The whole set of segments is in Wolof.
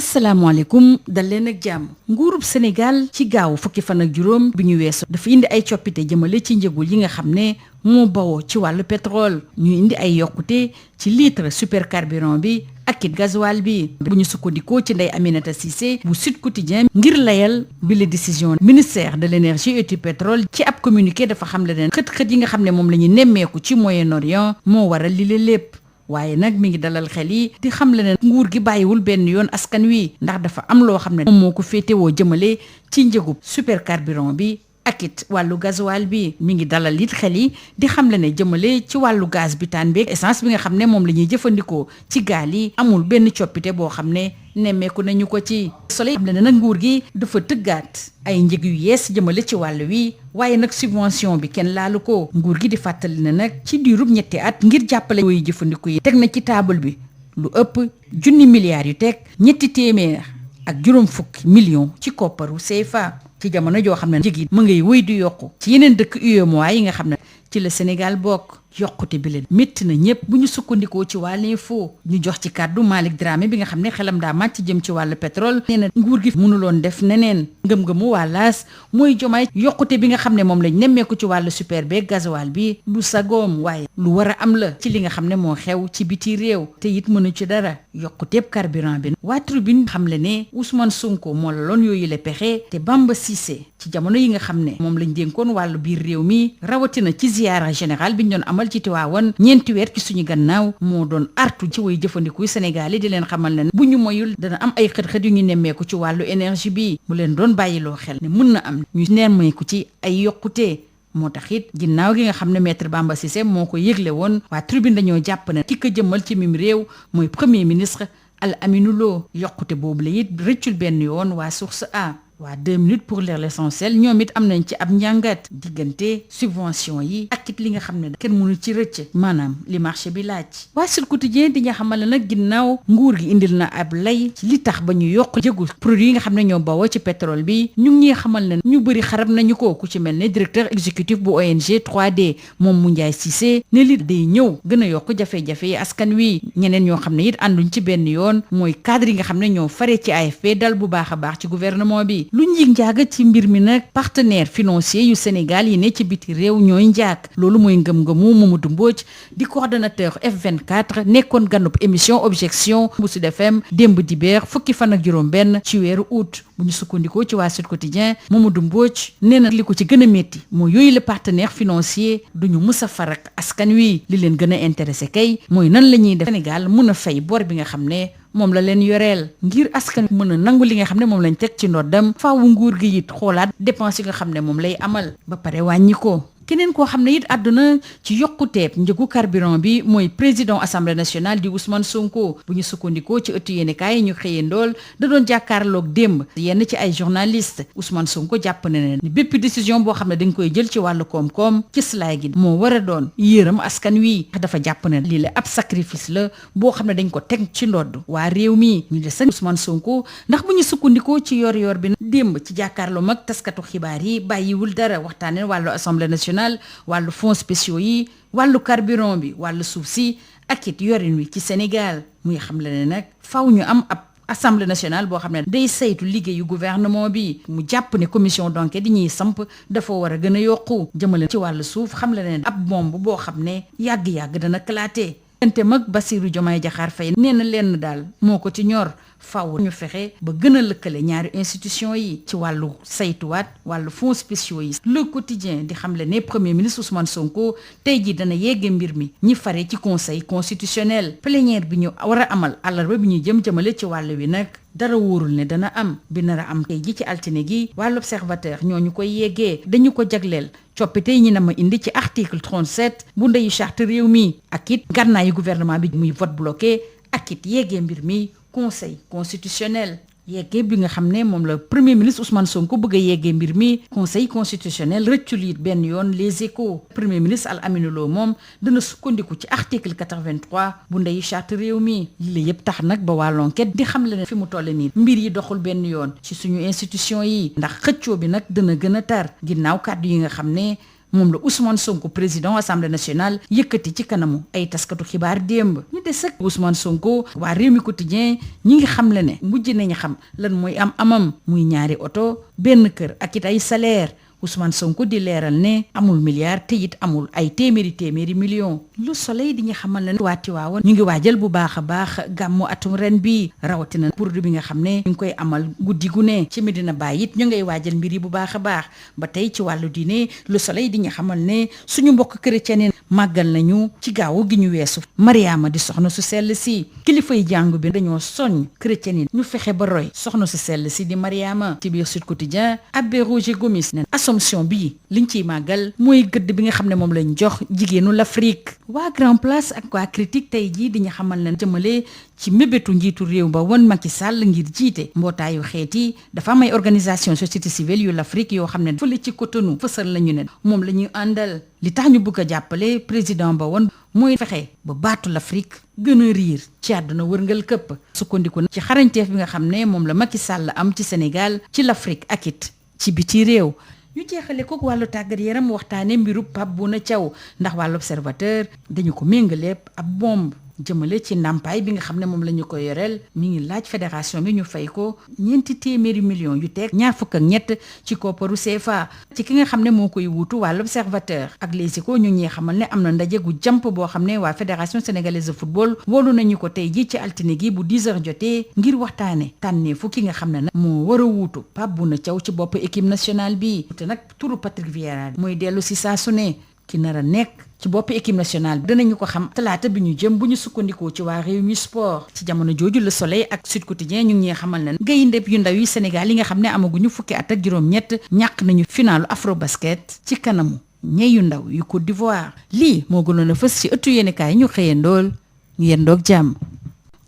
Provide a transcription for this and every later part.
asalaamaaleykum dal leen ak jàmm nguurub Sénégal ci gaaw fukki fan ak juróom bi ñu weesu dafa indi ay coppite jëmale ci njëgul yi nga xam ne moo bawoo ci wàllu pétrole ñu indi ay yokkute ci litre supercarburant bi ak it gasoil bi bu ñu sukkandikoo ci Ndeye Aminata Cissé bu Sud Quotidien ngir layal bi la décision ministère de l'énergie et du pétrole ci ab communiqué dafa xam le ne xët-xët yi nga xam ne moom la ñu nemmeeku ci Moyen-Orient moo waral li lépp waaye nag mi ngi dalal xel yi di xam le ne nguur gi bàyyiwul benn yoon askan wi ndax dafa am loo xam ne moom moo ko féetewoo jëmale ci njëgub supercarburant bi ak it wàllu gasoil bi mi ngi dalal it xel yi di xam le ne jëmale ci wàllu gaz butane bi essence bi nga xam ne moom la ñuy jëfandikoo ci gaal yi amul benn coppite boo xam ne nemmeeku nañu ko ci Soleil xam le ne nag nguur gi dafa tëggaat ay njëg yu yees jëmale ci wàll wi waaye nag subvention bi kenn laalu ko nguur gi di fàttali ne nag ci diirub ñetti at ngir jàppale yooyu jëfandiku yi teg na ci taabal bi lu ëpp 1 milliard yu teg 300 millions ci kopparu CFA ci jamono joo xam ne njëg yi mu ngay wéy di yokku ci yeneen dëkk UEMOA yi nga xam ne ci la Sénégal bokk yokkute bi leen métti na ñëpp bu ñu sukkandikoo ci wàll info ñu jox ci kàddu Malick Dramé bi nga xam ne xelam daa màcc jëm ci wàllu pétrole nee na nguur gi mënuloon def neneen ngëm-ngëmu wàllaas mooy jomaay yokkute bi nga xam ne moom lañ nemmeeku ci wàllu super beeg gasoil bi du sagoom waaye lu war a am la ci li nga xam ne moo xew ci biti réew te it mënu ci dara yokkuteeb carburant bi waa Tribune xam le ne Ousmane Sonko moo la loon yooyu la pexe te Bamba Cissé ci jamono yi nga xam ne moom lañ dénkoon wàllu biir réew mi rawatina ci ziyaara général bi ñu doon amal ci Tiwaawan 4 weer ci suñu gannaaw moo doon artu ci way jëfandiku Sénégal yi di leen xamal ne bu ñu moyul dana am ay xët-xët yu ñu nemmeeku ci wàllu énergie bi mu leen doon bàyyiloo xel ne mun na am ñu nemmeeku ci ay yokkute moo tax it ginnaaw gi nga xam ne maître Bamba Cissé moo ko yëgle woon waa Tribune dañoo jàpp ne ki ko jëmmal ci mim réew mooy premier ministre Al Aminou Lo yokkute boobu la it rëccul benn yoon waa Source A waa 2 minutes pour lire l'essentiel ñoom it am nañ ci ab njàngat diggante subvention yi ak it li nga xam ne kenn mënu ci rëcc maanaam li marché bi laaj waa Sud Quotidien di nga xamal ne nag ginnaaw nguur gi indil na ab lay ci li tax ba ñu yokk jëgu produit yi nga xam ne ñoo bawoo ci pétrole bi ñu ngi ñuy xamal ne ñu bëri xarab nañu ko ku ci mel ne directeur exécutif bu ONG 3D moom Moundiaye Cissé ne li day ñëw gën a yokk jafe-jafe yi askan wi ñeneen ñoo xam ne it ànduñ ci benn yoon mooy cadre yi nga xam ne ñoo fare ci AFP dal bu baax a baax ci gouvernement bi lu njig njaaga ci mbir mi nag partenaire financier yu Sénégal yi ne ci biti réew ñooy njaag loolu mooy ngëm-ngëmu Mamadou Mbodj di coordonnateur F24 nekkoon ganub émission objection bu Sud FM démb dibéer fukki fan ak juróom-benn ci weeru août bu ñu sukkandikoo ci waa Sud Quotidien Mamadou Mbodj nee na li ko ci gën a métti mooy yooyu le partenaire financier duñu mus a farak askan wi li leen gën a intéressé kay mooy nan la ñuy def Sénégal mun a fay bor bi nga xam ne moom la leen yoreel ngir askan mën a nangu li nga xam ne moom lañ teg ci ndoddam faawu nguur gi it xoolaat dépense yi nga xam ne moom lay amal ba pare wàññi ko keneen koo xam ne it àdduna ci yokkuteeb njëgu carburant bi mooy président assemblée nationale di Ousmane Sonko bu ñu sukkandikoo ci ëttu yéenekaay yi ñu xëyee ndool da doon jàkkaarloog démb yenn ci ay journaliste Ousmane Sonko jàpp na ne bépp décision boo xam ne dañ koy jël ci wàllu koom-koom ci slaay gi moo war a doon yërëm askan wi dafa jàpp ne lii la ab sacrifice la boo xam ne dañ ko teg ci ndodd waa réew mi ñu des ak Ousmane Sonko ndax bu ñu sukkandikoo ci yor bi démb ci jàkkaarloo mag taskatu xibaar yi bàyyiwul dara waxtaanee wàllu assemblée nationale wàllu fonds spéciaux yi wàllu carburant bi wàllu suuf si ak it yorin wi ci Sénégal muy xam le ne nag faw ñu am ab assemblée nationale boo xam ne day saytu liggéeyu gouvernement bi mu jàpp ne commission d'enquête di ñuy samp dafa war a gën a yokku jëmale ci wàllu suuf xam le ne ab bomb boo xam ne yàgg-yàgg dana claté ente mag Bassirou Diomaye Diakhar Faye nee na lenn daal moo ko ci ñor faw ñu fexe ba gën a lëkkale ñaari institution yi ci wàllu saytuwaat wàllu fonds spéciaux yi Le Quotidien di xamle ne premier ministre Ousmane Sonko tey jii dana yegge mbir mi ñi fare ci conseil constitutionnel plénière bi ñu war a amal àllarba bi ñu jëmale ci wàll wi nag dara wóorul ne dana am bi nar a am tey ji ci altine gi wàllu observateur ñoo ñu koy yeggee dañu ko jagleel coppite yi ñi na ma indi ci article 37 bu ndeyu charte réew mi ak it gànnaayu gouvernement bi muy vote bloqué ak it yeggee mbir mi conseil constitutionnel yeggee bi nga xam ne moom la premier ministre Ousmane Sonko bëgg a yeggee mbir mi conseil constitutionnel rëccul it benn yoon les échos premier ministre Al Aminou Lo moom dana sukkandiku ci article 83 bu ndeyu charte réew mi li la yëpp tax nag ba waa l'enquête di xam le ne fi mu toll nii mbir yi doxul benn yoon ci suñu institution yi ndax xëccoo bi nag dana gën a tar ginnaaw kàddu yi nga xam ne moom la Ousmane Sonko président assemblée nationale yëkkati ci kanamu ay taskatu xibaar démb ñu des ak Ousmane Sonko waa Rewmi Quotidien ñi ngi xam le ne mujj nañu xam lan mooy amam muy ñaari oto benn kër ak it ay salaire Ousmane Sonko di leeral ne amul milliard te it amul ay téeméeri millions. Le Soleil di ñu xamal ne waa Tiwaawan ñu ngi waajal bu baax a baax gàmmu atum ren bi rawatina produit bi nga xam ne ñu ngi koy amal guddi gu ne ci Medina Baye it ñu ngay waajal mbir yi bu baax a baax ba tey ci wàllu diine Le Soleil di ñu xamal ne suñu mbokk chrétien yi màggal nañu ci gaawu gi ñu weesu Mariama di soxna su sell si kilifay jàngu bi dañoo soññ chrétien yi ñu fexe ba roy soxna su sell si di Mariama ci biir Sud Quotidien Abbé Roger Gomis ne Assomption bi liñ ciy màggal mooy gëdd bi nga xam ne moom lañ jox jigéenu l'Afrique waa Grand Place ak waa Critique tey jii di ñu xamal ne jëmale ci mébétu njiitu réew ba woon Macky Sall ngir jiite mbootaayu xeet yi dafa am ay organisation société civile yu l'Afrique yoo xam ne fële ci Cotonou fësal lañu ne moom la ñuy àndal li tax ñu bëgg a jàppale président ba woon mooy fexe ba baatu l'Afrique gën a riir ci àdduna wërngal këpp sukkandiku ci xarañteef bi nga xam ne moom la Macky Sall am ci Sénégal ci l'Afrique ak it ci biti réew ñu jeexale ko wàllu tàggat yaram waxtaane mbiru Pape Bouna Thiaw ndax wàllu Observateur dañu ko méngale ab bombe jëmale ci ndàmpaay bi nga xam ne moom la ñu ko yoreel mi ngi laaj fédération bi ñu fay ko $200 millions yu teg 27 ci kopparu CFA ci ki nga xam ne moo koy wuutu waa l'Observateur ak Les Échos ñu ngi xamal ne am na ndaje gu jàmp boo xam ne waa fédération sénégalaise de football woolu nañu ko tey ji ci altine gi bu 10h jotee ngir waxtaane tànnee fu ki nga xam ne nag moo war a wuutu Pape Bouna Thiaw ci bopp équipe nationale bi te nag turu Patrick Vieira mooy dellu si saa su ne ki nar a nekk ci bopp équipe nationale bi danañu ko xam talaata bi ñu jëm bu ñu sukkandikoo ci waa Rewmi Sport ci jamono jooju Le Soleil ak Sud Quotidien ñu ngi ñuy xamal ne gayndeb yu ndaw yi Sénégal yi nga xam ne amaguñu fukki at ak juróom-ñett ñàkk nañu finalu Afrobasket ci kanamu ñey yu ndaw yu Côte d'Ivoire lii moo gënoon a fës ci ëttu yéenekaay ñu xëyandool ñu yendoog jàmm.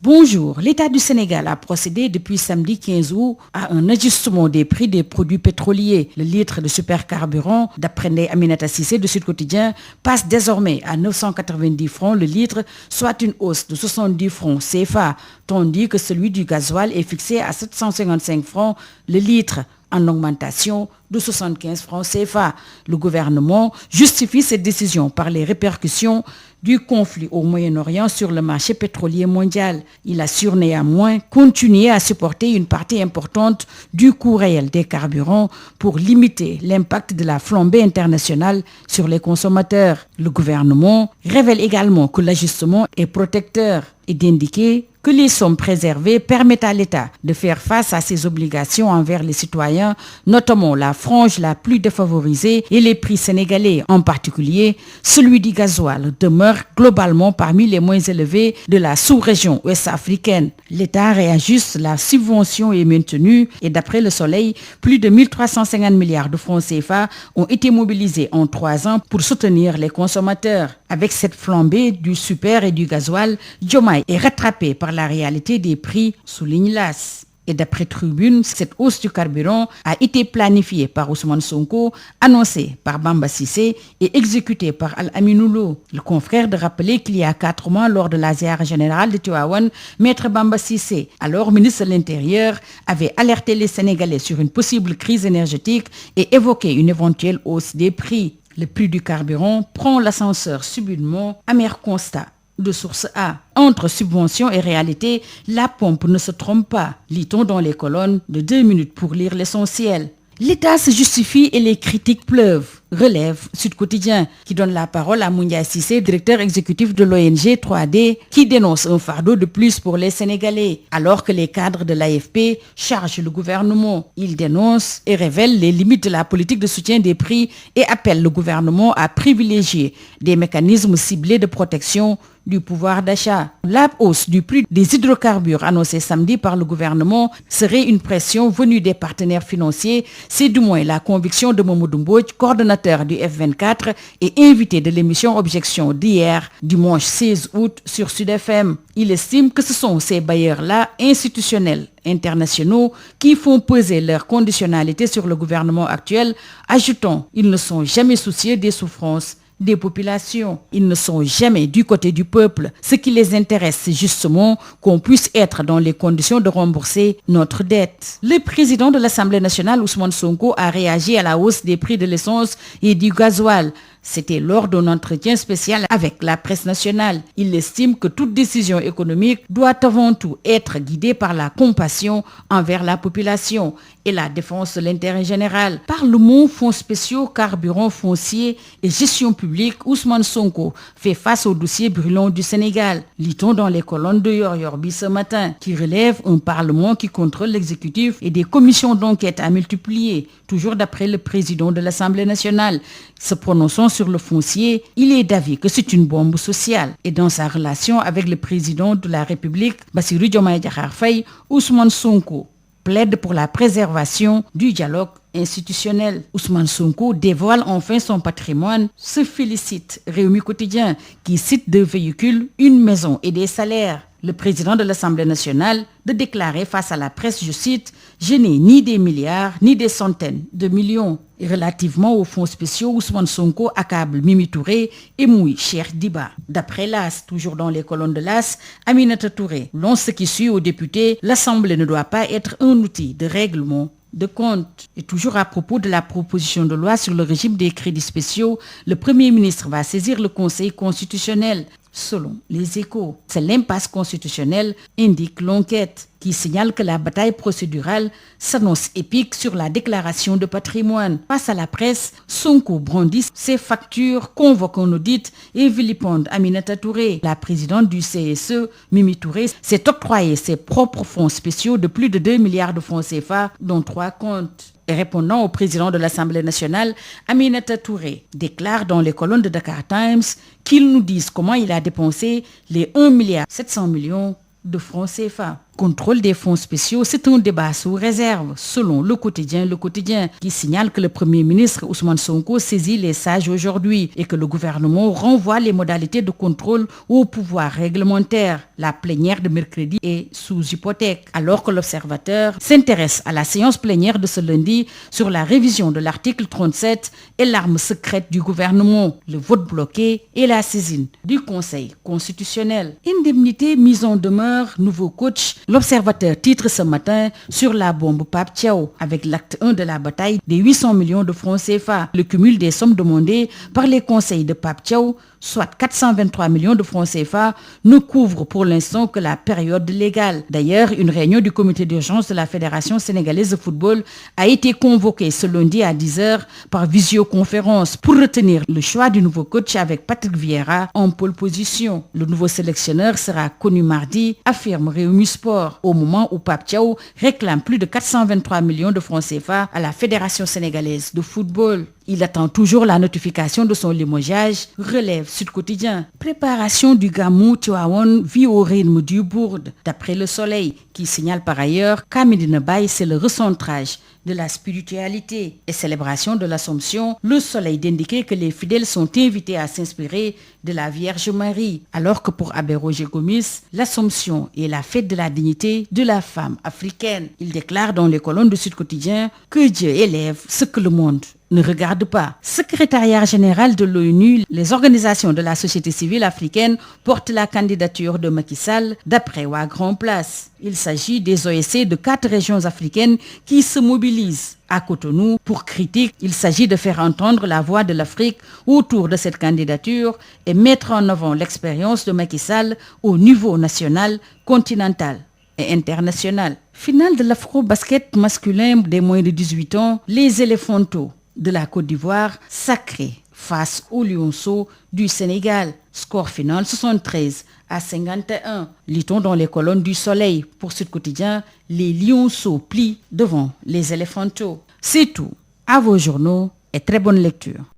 Bonjour, l'État du Sénégal a procédé depuis samedi 15 août à un ajustement des prix des produits pétroliers. Le litre de supercarburant, d'après Ndeye Aminata Cissé de Sud Quotidien, passe désormais à 990 francs le litre, soit une hausse de 70 francs CFA, tandis que celui du gasoil est fixé à 755 francs le litre, en augmentation de 75 francs CFA. Le gouvernement justifie cette décision par les répercussions du conflit au Moyen-Orient sur le marché pétrolier mondial. Il assure néanmoins continuer à supporter une partie importante du coût réel des carburants pour limiter l'impact de la flambée internationale sur les consommateurs. Le gouvernement révèle également que l'ajustement est protecteur et d'indiquer que les sommes préservées permettent à l'État de faire face à ses obligations envers les citoyens, notamment la frange la plus défavorisée et les prix sénégalais, en particulier celui du gasoil, demeure globalement parmi les moins élevés de la sous-région ouest-africaine. L'État réajuste, la subvention est maintenue et d'après Le Soleil, plus de 1350 milliards de francs CFA ont été mobilisés en 3 ans pour soutenir les consommateurs. Avec cette flambée du super et du gasoil, Diomaye est rattrapé par la réalité des prix, souligne l'AS. Et d'après Tribune, cette hausse du carburant a été planifiée par Ousmane Sonko, annoncée par Bamba Cissé et exécutée par Al-Aminou Lo. Le confrère de rappeler qu'il y a 4 mois, lors de la ziara générale de Tivaouane, Maître Bamba Cissé, alors ministre de l'Intérieur, avait alerté les Sénégalais sur une possible crise énergétique et évoqué une éventuelle hausse des prix. Le prix du carburant prend l'ascenseur subitement, amer constat. De source A. Entre subvention et réalité, la pompe ne se trompe pas. Lit-on dans les colonnes de 2 minutes pour lire l'essentiel. L'État se justifie et les critiques pleuvent. Relève Sud Quotidien, qui donne la parole à Moundia Cissé, directeur exécutif de l'ONG 3D, qui dénonce un fardeau de plus pour les Sénégalais, alors que les cadres de l'AFP chargent le gouvernement. Il dénonce et révèle les limites de la politique de soutien des prix et appelle le gouvernement à privilégier des mécanismes ciblés de protection du pouvoir d'achat. La hausse du prix des hydrocarbures annoncée samedi par le gouvernement serait une pression venue des partenaires financiers. C'est du moins la conviction de Mamadou Mbodj, coordonnateur du F24 et invité de l'émission Objection d'hier, dimanche 16 août sur Sud FM. Il estime que ce sont ces bailleurs-là, institutionnels, internationaux, qui font peser leur conditionnalité sur le gouvernement actuel, ajoutant, ils ne sont jamais soucieux des souffrances des populations. Ils ne sont jamais du côté du peuple. Ce qui les intéresse, c'est justement qu'on puisse être dans les conditions de rembourser notre dette. Le président de l'Assemblée nationale, Ousmane Sonko, a réagi à la hausse des prix de l'essence et du gasoil. C'était lors d'un entretien spécial avec la presse nationale. Il estime que toute décision économique doit avant tout être guidée par la compassion envers la population et la défense de l'intérêt général. Par le mot fonds spéciaux, carburant foncier et gestion publique, Ousmane Sonko fait face au dossier brûlant du Sénégal. Lit-on dans les colonnes de Yoor-Yoor ce matin, qui relève un parlement qui contrôle l'exécutif et des commissions d'enquête à multiplier. Toujours d'après le président de l'Assemblée nationale, se prononçant sur le foncier, il est d'avis que c'est une bombe sociale. Et dans sa relation avec le président de la République, Bassirou Diomaye Diakhar Faye, Ousmane Sonko plaide pour la préservation du dialogue institutionnel. Ousmane Sonko dévoile enfin son patrimoine, se félicite Rewmi Quotidien qui cite 2 véhicules, une maison et des salaires. Le président de l'Assemblée nationale de déclarer face à la presse, je cite, « Je n'ai ni des milliards ni des centaines de millions ». Et relativement aux fonds spéciaux, Ousmane Sonko accable Mimi Touré et mouille Cheikh Diba. D'après l'AS, toujours dans les colonnes de l'AS, Aminata Touré lance ce qui suit aux députés, l'Assemblée ne doit pas être un outil de règlement de compte. Et toujours à propos de la proposition de loi sur le régime des crédits spéciaux, le Premier ministre va saisir le Conseil constitutionnel. Selon les Échos, c'est l'impasse constitutionnelle, indique l'enquête, qui signale que la bataille procédurale s'annonce épique sur la déclaration de patrimoine. Face à la presse, Sonko brandit ses factures, convoque un audit et vilipende Aminata Touré. La présidente du CSE, Mimi Touré, s'est octroyé ses propres fonds spéciaux de plus de 2 milliards de francs CFA, dont 3 comptes. Et répondant au président de l'Assemblée nationale, Aminata Touré déclare dans les colonnes de Dakar Times qu'il nous dise comment il a dépensé les 1,7 milliard de francs CFA. Contrôle des fonds spéciaux, c'est un débat sous réserve, selon le quotidien, qui signale que le Premier ministre Ousmane Sonko saisit les sages aujourd'hui et que le gouvernement renvoie les modalités de contrôle au pouvoir réglementaire. La plénière de mercredi est sous hypothèque, alors que l'Observateur s'intéresse à la séance plénière de ce lundi sur la révision de l'article 37 et l'arme secrète du gouvernement, le vote bloqué et la saisine du Conseil constitutionnel. Indemnité, mise en demeure, nouveau coach. L'Observateur titre ce matin sur la bombe Pape Thiaw avec l'acte 1 de la bataille des 800 millions de francs CFA. Le cumul des sommes demandées par les conseils de Pape Thiaw, soit 423 millions de francs CFA, ne couvre pour l'instant que la période légale. D'ailleurs, une réunion du comité d'urgence de la Fédération sénégalaise de football a été convoquée ce lundi à 10h par visioconférence pour retenir le choix du nouveau coach avec Patrick Vieira en pole position. Le nouveau sélectionneur sera connu mardi, affirme Rewmi Sport, au moment où Pape Thiaw réclame plus de 423 millions de francs CFA à la Fédération sénégalaise de football. Il attend toujours la notification de son limogeage, relève Sud Quotidien. Préparation du Gamou Tivaouane vit au rythme du bourde, d'après Le Soleil, qui signale par ailleurs qu'à Médina Baye, c'est le recentrage de la spiritualité et célébration de l'Assomption. Le Soleil d'indiquer que les fidèles sont invités à s'inspirer de la Vierge Marie, alors que pour Abbé Roger Gomis, l'Assomption est la fête de la dignité de la femme africaine. Il déclare dans les colonnes de Sud Quotidien que Dieu élève ce que le monde ne regarde pas. Secrétariat général de l'ONU, les organisations de la société civile africaine portent la candidature de Macky Sall d'après Wa Grand Place. Il s'agit des OSC de 4 régions africaines qui se mobilisent. À Cotonou, pour critique, il s'agit de faire entendre la voix de l'Afrique autour de cette candidature et mettre en avant l'expérience de Macky Sall au niveau national, continental et international. Finale de l'afro-basket masculin des moins de 18 ans, les éléphantos de la Côte d'Ivoire sacrés face aux lionceaux du Sénégal. Score final 73-51. Lit-on dans les colonnes du Soleil. Pour Sud Quotidien, les lionceaux plient devant les éléphantos. C'est tout. À vos journaux et très bonne lecture.